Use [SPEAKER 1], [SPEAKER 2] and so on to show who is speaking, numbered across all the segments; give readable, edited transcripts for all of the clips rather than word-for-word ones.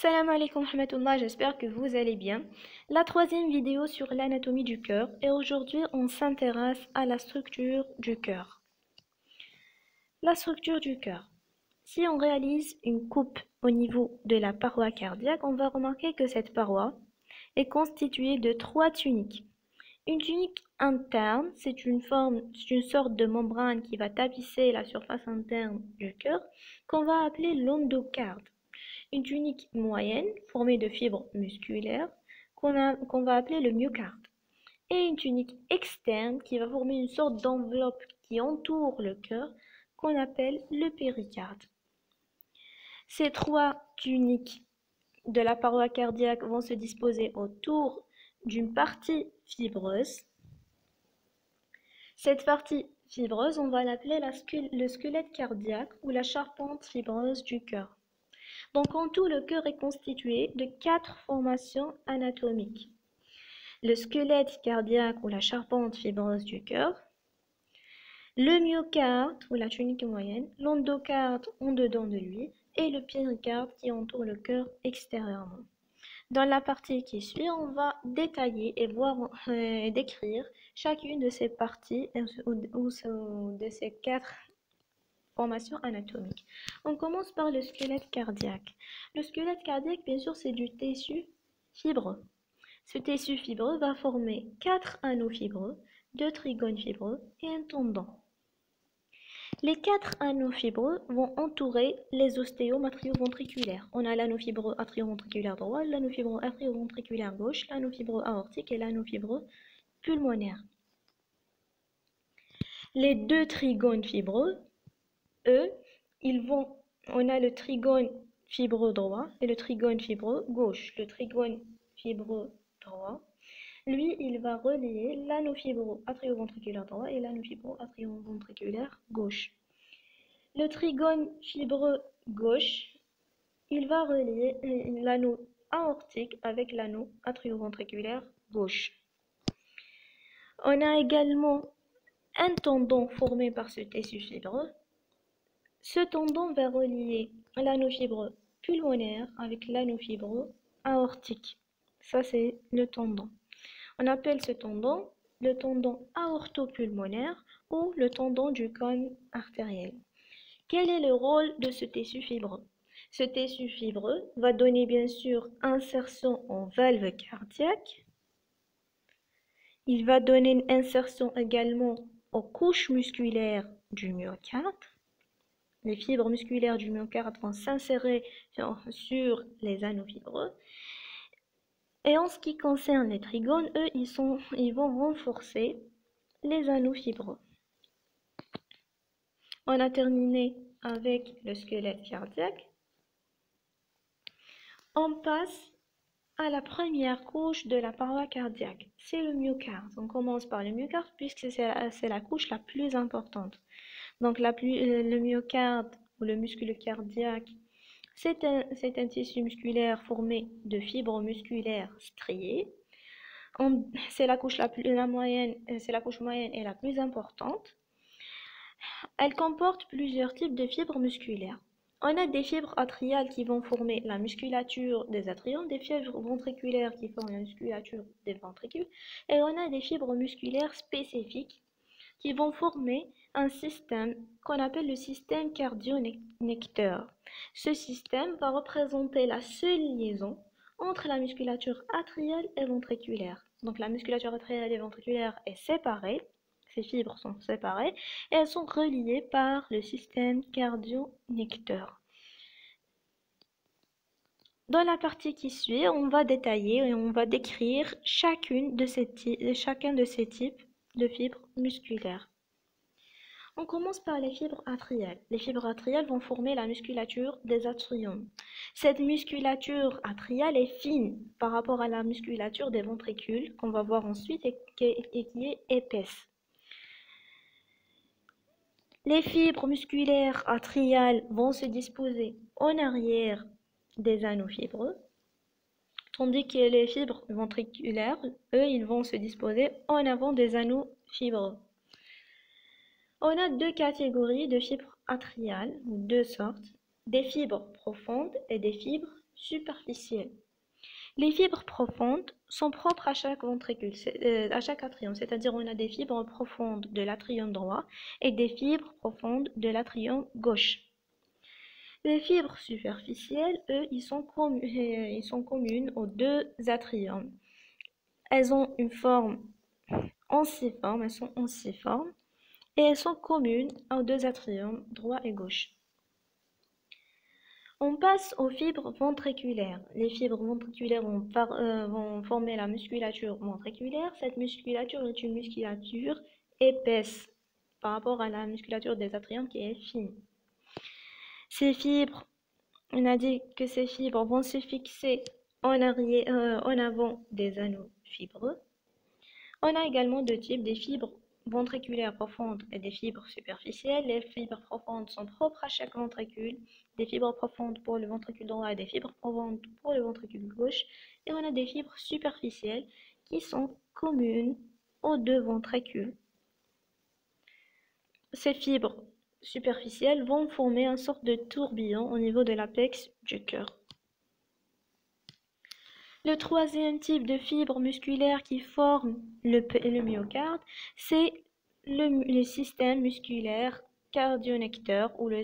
[SPEAKER 1] Salam alaikum rahmatullah, j'espère que vous allez bien. La troisième vidéo sur l'anatomie du cœur et aujourd'hui on s'intéresse à la structure du cœur. La structure du cœur. Si on réalise une coupe au niveau de la paroi cardiaque, on va remarquer que cette paroi est constituée de trois tuniques. Une tunique interne, c'est une sorte de membrane qui va tapisser la surface interne du cœur qu'on va appeler l'endocarde. Une tunique moyenne formée de fibres musculaires qu'on va appeler le myocarde. Et une tunique externe qui va former une sorte d'enveloppe qui entoure le cœur qu'on appelle le péricarde. Ces trois tuniques de la paroi cardiaque vont se disposer autour d'une partie fibreuse. Cette partie fibreuse, on va l'appeler le squelette cardiaque ou la charpente fibreuse du cœur. Donc en tout, le cœur est constitué de 4 formations anatomiques. Le squelette cardiaque ou la charpente fibreuse du cœur, le myocarde ou la tunique moyenne, l'endocarde en dedans de lui et le péricarde qui entoure le cœur extérieurement. Dans la partie qui suit, on va détailler et décrire chacune de ces parties ou de ces 4 formation anatomique. On commence par le squelette cardiaque. Le squelette cardiaque, bien sûr, c'est du tissu fibreux. Ce tissu fibreux va former 4 anneaux fibreux, 2 trigones fibreux et un tendon. Les 4 anneaux fibreux vont entourer les ostéomes atrioventriculaires. On a l'anneau fibreux atrioventriculaire droit, l'anneau fibreux atrioventriculaire gauche, l'anneau fibreux aortique et l'anneau fibreux pulmonaire. Les 2 trigones fibreux, eux, on a le trigone fibreux droit et le trigone fibreux gauche. Le trigone fibreux droit, lui, il va relier l'anneau fibreux atrioventriculaire droit et l'anneau fibreux atrioventriculaire gauche. Le trigone fibreux gauche, il va relier l'anneau aortique avec l'anneau atrioventriculaire gauche. On a également un tendon formé par ce tissu fibreux. Ce tendon va relier l'anneau fibreux pulmonaire avec l'anneau fibreux aortique. Ça, c'est le tendon. On appelle ce tendon le tendon aortopulmonaire ou le tendon du cône artériel. Quel est le rôle de ce tissu fibreux? Ce tissu fibreux va donner bien sûr insertion en valve cardiaque. Il va donner une insertion également aux couches musculaires du myocarde. Les fibres musculaires du myocarde vont s'insérer sur les anneaux fibreux. Et en ce qui concerne les trigones, eux, ils vont renforcer les anneaux fibreux. On a terminé avec le squelette cardiaque. On passe à la première couche de la paroi cardiaque. C'est le myocarde. On commence par le myocarde puisque c'est la couche la plus importante. Donc le myocarde ou le muscle cardiaque, c'est un tissu musculaire formé de fibres musculaires striées. C'est la couche moyenne et la plus importante. Elle comporte plusieurs types de fibres musculaires. On a des fibres atriales qui vont former la musculature des atriums, des fibres ventriculaires qui forment la musculature des ventricules, et on a des fibres musculaires spécifiques qui vont former un système qu'on appelle le système cardio-necteur. Ce système va représenter la seule liaison entre la musculature atriale et ventriculaire. Donc la musculature atriale et ventriculaire est séparée, ces fibres sont séparées et elles sont reliées par le système cardio-necteur. Dans la partie qui suit, on va détailler et on va décrire chacun de ces types de fibres musculaires. On commence par les fibres atriales. Les fibres atriales vont former la musculature des atriums. Cette musculature atriale est fine par rapport à la musculature des ventricules qu'on va voir ensuite et qui est épaisse. Les fibres musculaires atriales vont se disposer en arrière des anneaux fibreux, tandis que les fibres ventriculaires, eux, ils vont se disposer en avant des anneaux fibreux. On a deux catégories de fibres atriales, ou deux sortes, des fibres profondes et des fibres superficielles. Les fibres profondes sont propres à chaque ventricule, à chaque atrium, c'est-à-dire on a des fibres profondes de l'atrium droit et des fibres profondes de l'atrium gauche. Les fibres superficielles, eux, ils sont communes aux deux atriums. Elles ont une forme onciforme, elles sont onciformes et elles sont communes aux deux atriums droit et gauche. On passe aux fibres ventriculaires. Les fibres ventriculaires vont former la musculature ventriculaire. Cette musculature est une musculature épaisse par rapport à la musculature des atriums qui est fine. Ces fibres, on a dit que ces fibres vont se fixer en avant des anneaux fibreux. On a également deux types, des fibres ventriculaires profondes et des fibres superficielles. Les fibres profondes sont propres à chaque ventricule, des fibres profondes pour le ventricule droit et des fibres profondes pour le ventricule gauche. Et on a des fibres superficielles qui sont communes aux deux ventricules. Ces fibres superficielles vont former une sorte de tourbillon au niveau de l'apex du cœur. Le troisième type de fibre musculaire qui forme le myocarde, c'est le système musculaire cardionecteur ou le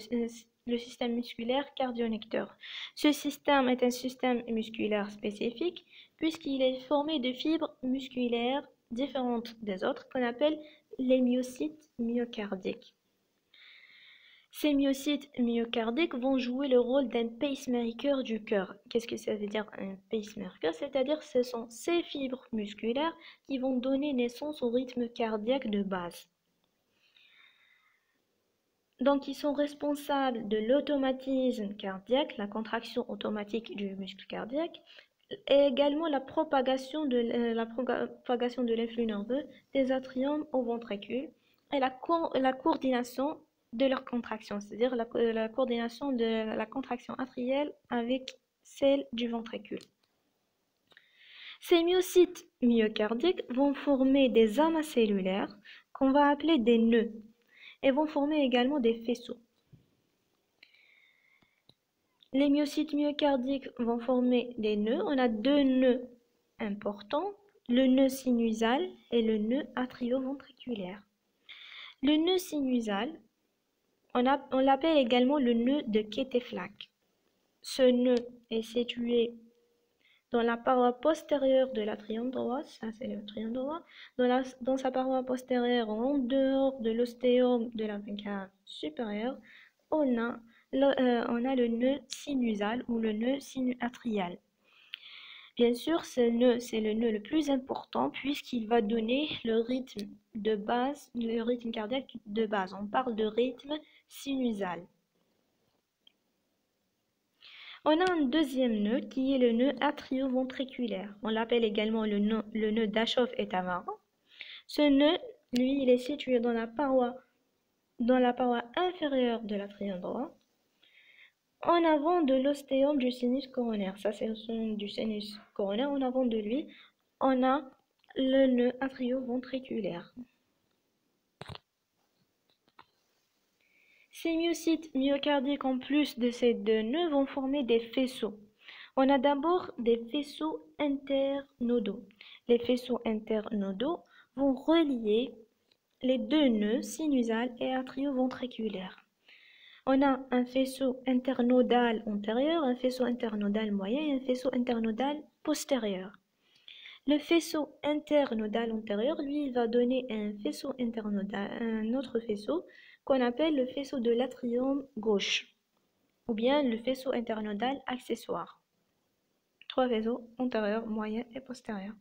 [SPEAKER 1] système musculaire cardionecteur. Ce système est un système musculaire spécifique puisqu'il est formé de fibres musculaires différentes des autres qu'on appelle les myocytes myocardiques. Ces myocytes myocardiques vont jouer le rôle d'un pacemaker du cœur. Qu'est-ce que ça veut dire un pacemaker? C'est-à-dire ce sont ces fibres musculaires qui vont donner naissance au rythme cardiaque de base. Donc ils sont responsables de l'automatisme cardiaque, la contraction automatique du muscle cardiaque, et également la propagation de l'influx nerveux des atriums au ventricule et la coordination de leur contraction, c'est-à-dire la coordination de la contraction atriale avec celle du ventricule. Ces myocytes myocardiques vont former des amas cellulaires qu'on va appeler des nœuds et vont former également des faisceaux. Les myocytes myocardiques vont former des nœuds. On a deux nœuds importants, le nœud sinusal et le nœud atrioventriculaire. Le nœud sinusal, on l'appelle également le nœud de Keteflach. Ce nœud est situé dans la paroi postérieure de l'atrium droit, ça c'est l'atrium droit, dans sa paroi postérieure, en dehors de l'ostéum de la veine cave supérieure, on a le nœud sinusal ou le nœud sinuatrial. Bien sûr, ce nœud, c'est le nœud le plus important puisqu'il va donner le rythme de base, le rythme cardiaque de base. On parle de rythme sinusal. On a un deuxième nœud qui est le nœud atrioventriculaire. On l'appelle également le nœud d'Aschoff et Tamarin. Ce nœud, lui, il est situé dans la paroi inférieure de l'atrium droit, en avant de l'ostéum du sinus coronaire. Ça, c'est le son du sinus coronaire. En avant de lui, on a le nœud atrioventriculaire. Ces myocytes myocardiques, en plus de ces deux nœuds, vont former des faisceaux. On a d'abord des faisceaux internodaux. Les faisceaux internodaux vont relier les deux nœuds sinusal et atrioventriculaire. On a un faisceau internodal antérieur, un faisceau internodal moyen et un faisceau internodal postérieur. Le faisceau internodal antérieur, lui, va donner un autre faisceau qu'on appelle le faisceau de l'atrium gauche, ou bien le faisceau internodal accessoire. Trois faisceaux, antérieur, moyen et postérieur.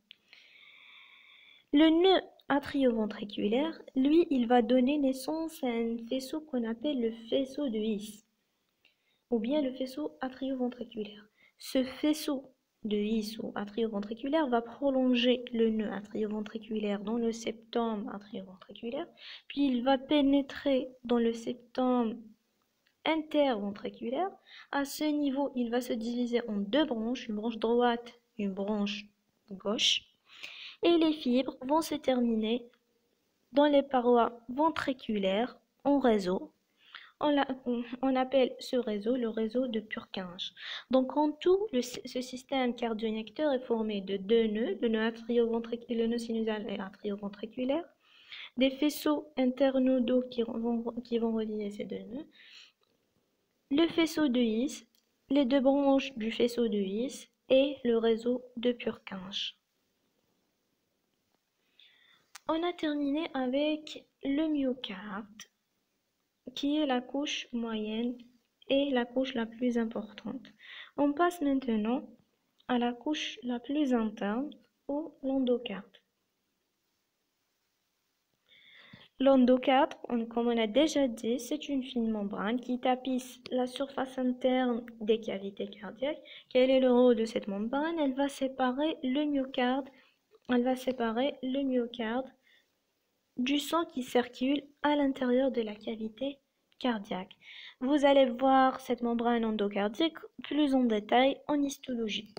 [SPEAKER 1] Le nœud atrioventriculaire, lui, il va donner naissance à un faisceau qu'on appelle le faisceau de His, ou bien le faisceau atrioventriculaire. Ce faisceau de His ou atrioventriculaire va prolonger le nœud atrioventriculaire dans le septum atrioventriculaire, puis il va pénétrer dans le septum interventriculaire. À ce niveau, il va se diviser en deux branches, une branche droite et une branche gauche. Et les fibres vont se terminer dans les parois ventriculaires en réseau On appelle ce réseau le réseau de Purkinje. Donc en tout, ce système cardio-injecteur est formé de deux nœuds, le nœud sinusal et atrioventriculaire, des faisceaux internodaux qui vont relier ces deux nœuds, le faisceau de His, les deux branches du faisceau de His et le réseau de Purkinje. On a terminé avec le myocarde, qui est la couche moyenne et la couche la plus importante. On passe maintenant à la couche la plus interne, ou l'endocarde. L'endocarde, comme on a déjà dit, c'est une fine membrane qui tapisse la surface interne des cavités cardiaques. Quel est le rôle de cette membrane? Elle va séparer le myocarde du sang qui circule à l'intérieur de la cavité cardiaque. Vous allez voir cette membrane endocardique plus en détail en histologie.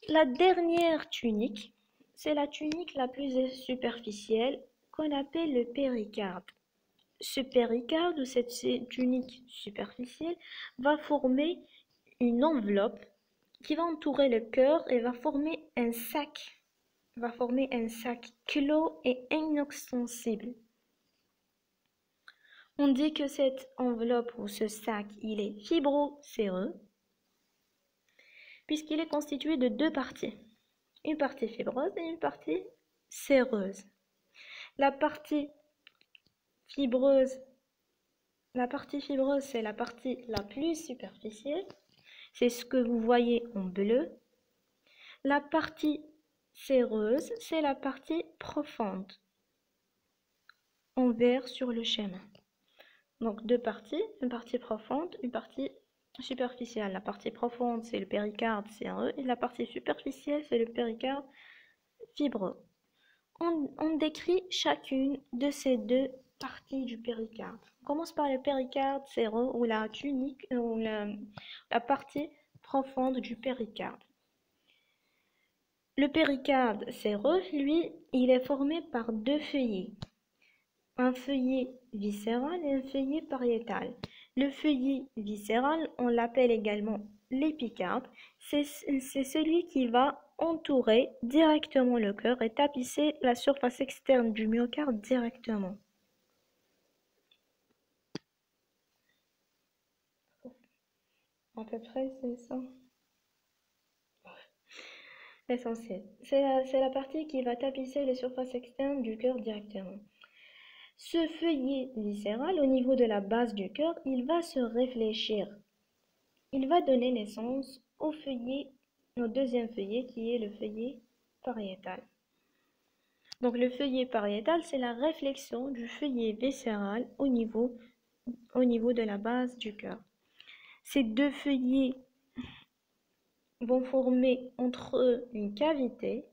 [SPEAKER 1] La dernière tunique, c'est la tunique la plus superficielle qu'on appelle le péricarde. Ce péricarde ou cette tunique superficielle va former une enveloppe qui va entourer le cœur et va former un sac clos et inextensible. On dit que cette enveloppe ou ce sac, il est fibrocéreux, puisqu'il est constitué de deux parties, une partie fibreuse et une partie séreuse. La partie fibreuse, c'est la partie la plus superficielle, c'est ce que vous voyez en bleu. La partie séreuse, c'est la partie profonde, en vert sur le schéma. Donc deux parties, une partie profonde, une partie superficielle. La partie profonde, c'est le péricarde séreux, et la partie superficielle, c'est le péricarde fibreux. On décrit chacune de ces deux parties du péricarde. On commence par le péricarde séreux ou la tunique ou la partie profonde du péricarde. Le péricarde séreux, lui, il est formé par deux feuillets. Un feuillet viscéral et un feuillet pariétal. Le feuillet viscéral, on l'appelle également l'épicarde, c'est celui qui va entourer directement le cœur et tapisser la surface externe du myocarde directement. À peu près, c'est ça. L'essentiel. C'est la partie qui va tapisser les surfaces externes du cœur directement. Ce feuillet viscéral, au niveau de la base du cœur, il va se réfléchir. Il va donner naissance au deuxième feuillet qui est le feuillet pariétal. Donc le feuillet pariétal, c'est la réflexion du feuillet viscéral au niveau de la base du cœur. Ces deux feuillets vont former entre eux une cavité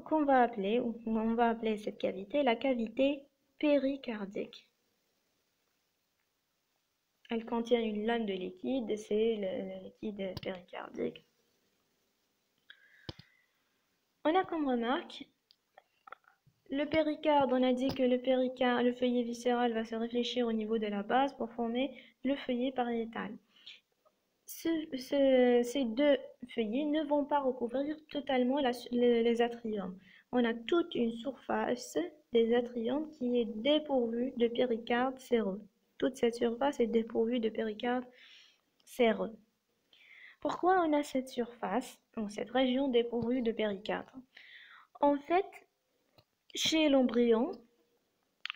[SPEAKER 1] on va appeler cette cavité la cavité péricardique. Elle contient une lame de liquide, c'est le liquide péricardique. On a comme remarque, le péricarde, on a dit que le feuillet viscéral va se réfléchir au niveau de la base pour former le feuillet pariétal. Ces deux feuillets ne vont pas recouvrir totalement les atriums. On a toute une surface des atriums qui est dépourvue de péricarde séreux. Toute cette surface est dépourvue de péricarde séreux. Pourquoi on a cette surface, cette région dépourvue de péricarde? En fait, chez l'embryon,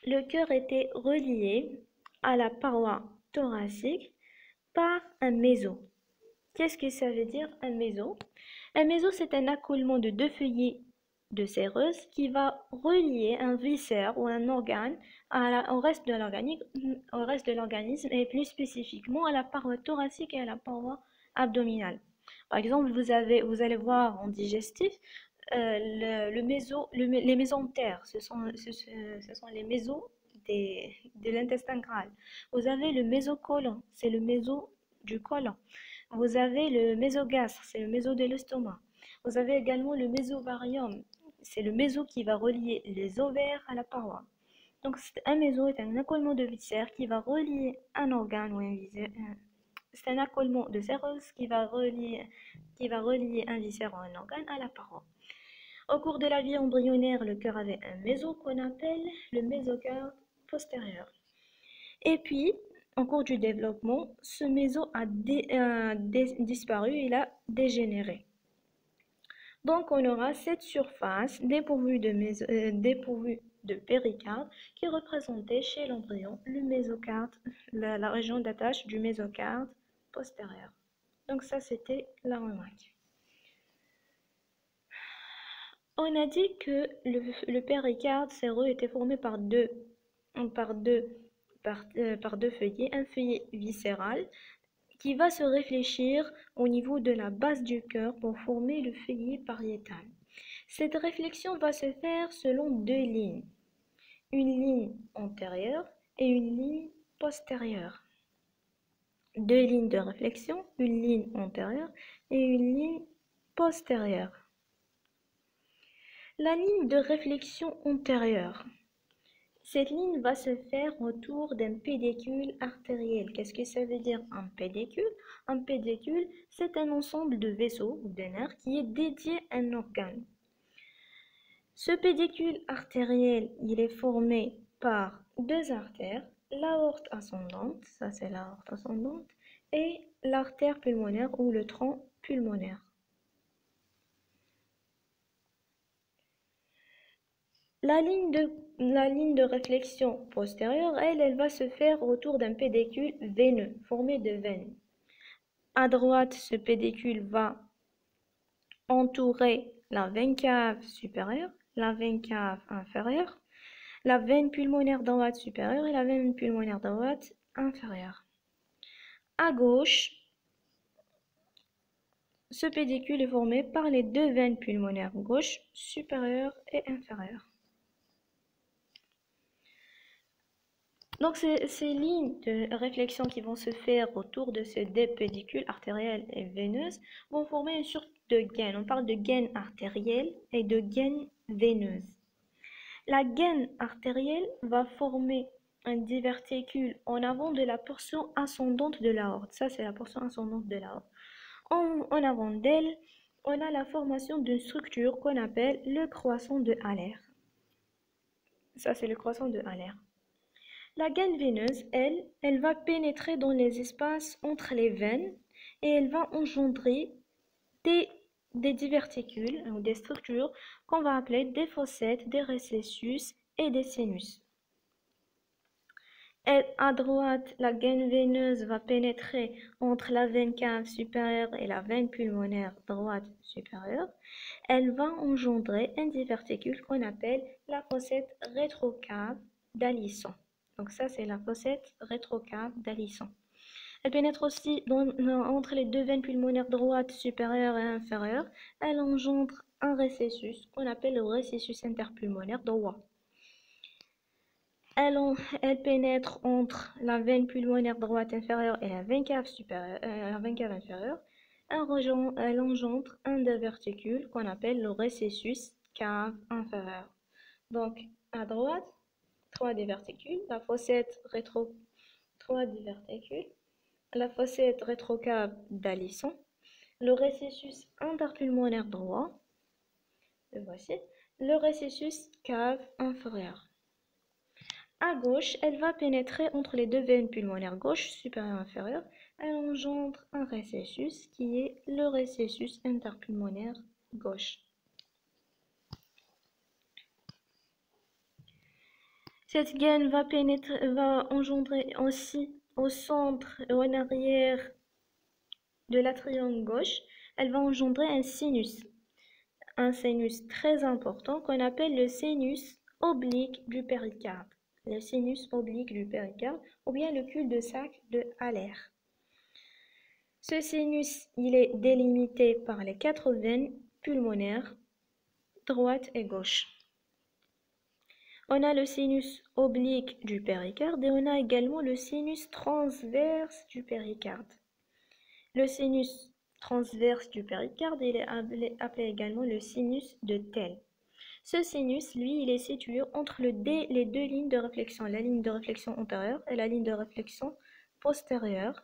[SPEAKER 1] le cœur était relié à la paroi thoracique par un méso. Qu'est-ce que ça veut dire un méso? Un méso, c'est un accoulement de deux feuillets de séreuse qui va relier un viscère ou un organe au reste de l'organisme et plus spécifiquement à la paroi thoracique et à la paroi abdominale. Par exemple, vous allez voir en digestif les mésentères, ce sont les mésos de l'intestin grêle. Vous avez le mésocolon, c'est le méso du côlon. Vous avez le mésogastre, c'est le méso de l'estomac. Vous avez également le mésovarium, c'est le méso qui va relier les ovaires à la paroi. Donc, un méso est un accolement de viscères qui va relier un organe ou un viscère. C'est un accolement de sérose qui va relier un viscère ou un organe à la paroi. Au cours de la vie embryonnaire, le cœur avait un méso qu'on appelle le mésocarde postérieur. Et puis, au cours du développement, ce méso a disparu, il a dégénéré. Donc, on aura cette surface dépourvue de péricarde qui représentait chez l'embryon le mésocarde, la région d'attache du mésocarde postérieur. Donc, ça, c'était la remarque. On a dit que le péricarde séreux était formé par deux feuillets, un feuillet viscéral qui va se réfléchir au niveau de la base du cœur pour former le feuillet pariétal. Cette réflexion va se faire selon deux lignes, une ligne antérieure et une ligne postérieure. Deux lignes de réflexion, une ligne antérieure et une ligne postérieure. La ligne de réflexion antérieure. Cette ligne va se faire autour d'un pédicule artériel. Qu'est-ce que ça veut dire un pédicule? Un pédicule, c'est un ensemble de vaisseaux ou de nerfs qui est dédié à un organe. Ce pédicule artériel, il est formé par deux artères, l'aorte ascendante, ça c'est l'aorte ascendante, et l'artère pulmonaire ou le tronc pulmonaire. La ligne de réflexion postérieure, elle va se faire autour d'un pédicule veineux, formé de veines. À droite, ce pédicule va entourer la veine cave supérieure, la veine cave inférieure, la veine pulmonaire droite supérieure et la veine pulmonaire droite inférieure. À gauche, ce pédicule est formé par les deux veines pulmonaires gauche supérieure et inférieure. Donc, ces lignes de réflexion qui vont se faire autour de ces deux pédicules artérielles et veineuses vont former une sorte de gaine. On parle de gaine artérielle et de gaine veineuse. La gaine artérielle va former un diverticule en avant de la portion ascendante de l'aorte. Ça, c'est la portion ascendante de l'aorte. En avant d'elle, on a la formation d'une structure qu'on appelle le croissant de Haller. Ça, c'est le croissant de Haller. La gaine veineuse, elle va pénétrer dans les espaces entre les veines et elle va engendrer des diverticules ou des structures qu'on va appeler des fossettes, des récessus et des sinus. À droite, la gaine veineuse va pénétrer entre la veine cave supérieure et la veine pulmonaire droite supérieure. Elle va engendrer un diverticule qu'on appelle la fossette rétrocave d'Alisson. Donc ça, c'est la fossette rétrocave d'Alisson. Elle pénètre aussi entre les deux veines pulmonaires droite supérieure et inférieure. Elle engendre un récessus qu'on appelle le récessus interpulmonaire droit. Elle pénètre entre la veine pulmonaire droite inférieure et la veine cave inférieure. Elle engendre un diverticule qu'on appelle le récessus cave inférieure. Donc, à droite, trois diverticules, la fossette rétrocave d'Alisson, le récessus interpulmonaire droit, le voici, le récessus cave inférieure. À gauche, elle va pénétrer entre les deux veines pulmonaires gauche supérieure et inférieure. Elle engendre un récessus qui est le récessus interpulmonaire gauche. Cette gaine va engendrer aussi au centre et en arrière de l'atrium gauche, elle va engendrer un sinus très important qu'on appelle le sinus oblique du péricarde. Le sinus oblique du péricarde ou bien le cul-de-sac de Haller. Ce sinus, il est délimité par les quatre veines pulmonaires, droite et gauche. On a le sinus oblique du péricarde et on a également le sinus transverse du péricarde. Le sinus transverse du péricarde, il est appelé également le sinus de Thel. Ce sinus, lui, il est situé entre les deux lignes de réflexion, la ligne de réflexion antérieure et la ligne de réflexion postérieure.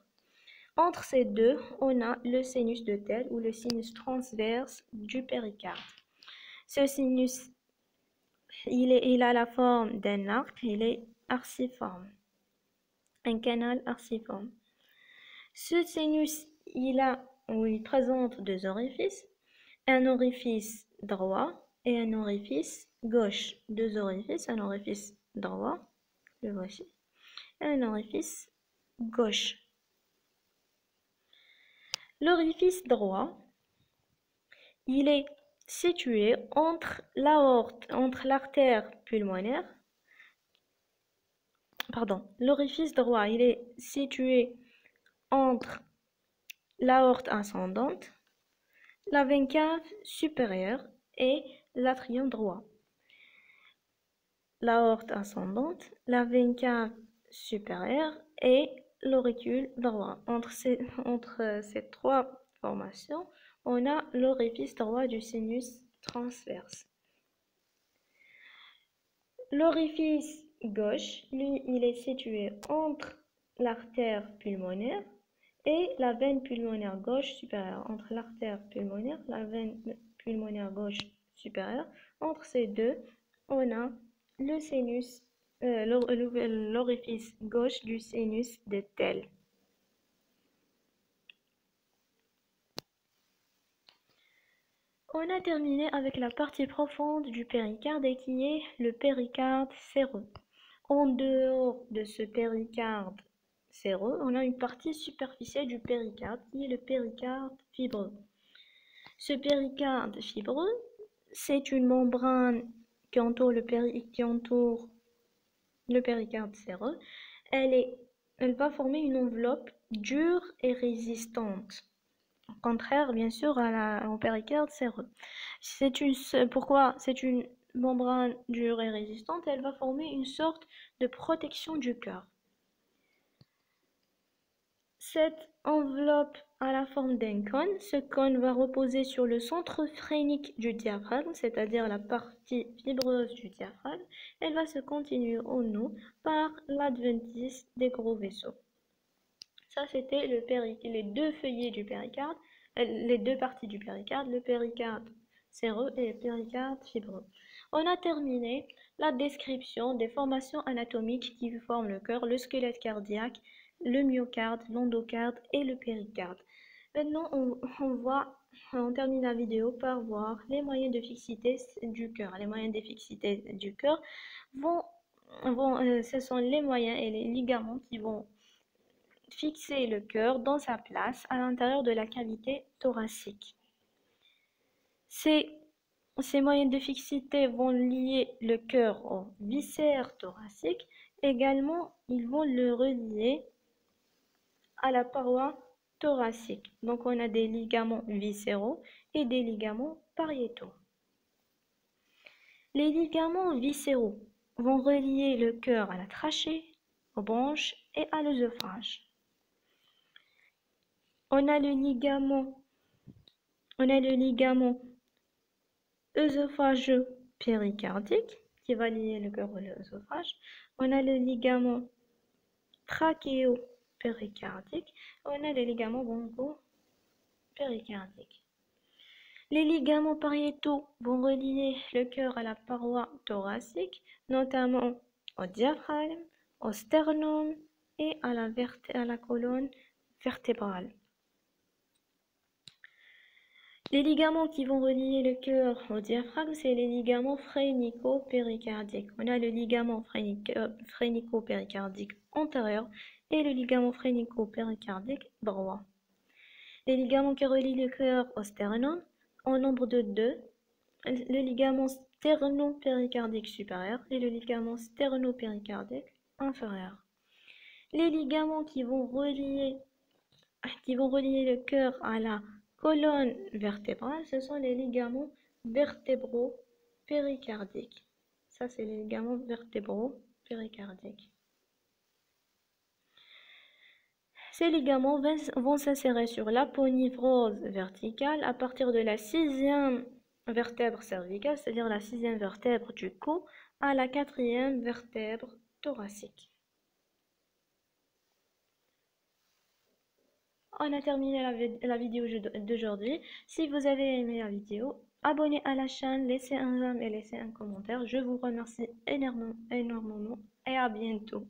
[SPEAKER 1] Entre ces deux, on a le sinus de Thel ou le sinus transverse du péricarde. Ce sinus, il a la forme d'un arc, il est arciforme, un canal arciforme. Ce sinus, il présente deux orifices, un orifice droit et un orifice gauche. Deux orifices, un orifice droit, le voici, et un orifice gauche. L'orifice droit, il est situé entre l'aorte, entre l'artère pulmonaire. Pardon, l'orifice droit, il est situé entre l'aorte ascendante, la veine cave supérieure et l'atrium droit. L'aorte ascendante, la veine cave supérieure et l'auricule droit. Entre ces trois formations, on a l'orifice droit du sinus transverse. L'orifice gauche, lui, il est situé entre l'artère pulmonaire et la veine pulmonaire gauche supérieure. Entre l'artère pulmonaire, la veine pulmonaire gauche supérieure, entre ces deux, on a le sinus, l'orifice gauche du sinus de Thel. On a terminé avec la partie profonde du péricarde et qui est le péricarde séreux. En dehors de ce péricarde séreux, on a une partie superficielle du péricarde qui est le péricarde fibreux. Ce péricarde fibreux, c'est une membrane qui entoure le péricarde séreux. Elle va former une enveloppe dure et résistante. Au contraire, bien sûr, au péricarde séreux. Pourquoi c'est une membrane dure et résistante? Elle va former une sorte de protection du cœur. Cette enveloppe a la forme d'un cône. Ce cône va reposer sur le centre phrénique du diaphragme, c'est-à-dire la partie fibreuse du diaphragme. Elle va se continuer en haut par l'adventice des gros vaisseaux. Ça, c'était les deux feuillets du péricarde, les deux parties du péricarde, le péricarde séreux et le péricarde fibreux. On a terminé la description des formations anatomiques qui forment le cœur, le squelette cardiaque, le myocarde, l'endocarde et le péricarde. Maintenant, on termine la vidéo par voir les moyens de fixité du cœur. Les moyens de fixité du cœur ce sont les moyens et les ligaments qui vont fixer le cœur dans sa place à l'intérieur de la cavité thoracique. Ces moyens de fixité vont lier le cœur aux viscères thoraciques. Également, ils vont le relier à la paroi thoracique. Donc, on a des ligaments viscéraux et des ligaments pariétaux. Les ligaments viscéraux vont relier le cœur à la trachée, aux bronches et à l'œsophage. On a le ligament œsophageux péricardique qui va lier le cœur à l'œsophage. On a le ligament trachéo-péricardique. On a le ligament broncho-péricardique. Les ligaments pariétaux vont relier le cœur à la paroi thoracique, notamment au diaphragme, au sternum et à la colonne vertébrale. Les ligaments qui vont relier le cœur au diaphragme, c'est les ligaments phrénico-péricardiques. On a le ligament phrénico-péricardique antérieur et le ligament phrénico-péricardique droit. Les ligaments qui relient le cœur au sternum, en nombre de deux, le ligament sterno-péricardique supérieur et le ligament sterno-péricardique inférieur. Les ligaments qui vont relier le cœur à la colonne vertébrale, ce sont les ligaments vertébro-péricardiques. Ça, c'est les ligaments vertébro-péricardiques. Ces ligaments vont s'insérer sur l'aponeuvrose verticale à partir de la 6e vertèbre cervicale, c'est-à-dire la 6e vertèbre du cou, à la 4e vertèbre thoracique. On a terminé la vidéo d'aujourd'hui. Si vous avez aimé la vidéo, abonnez à la chaîne, laissez un j'aime et laissez un commentaire. Je vous remercie énormément et à bientôt.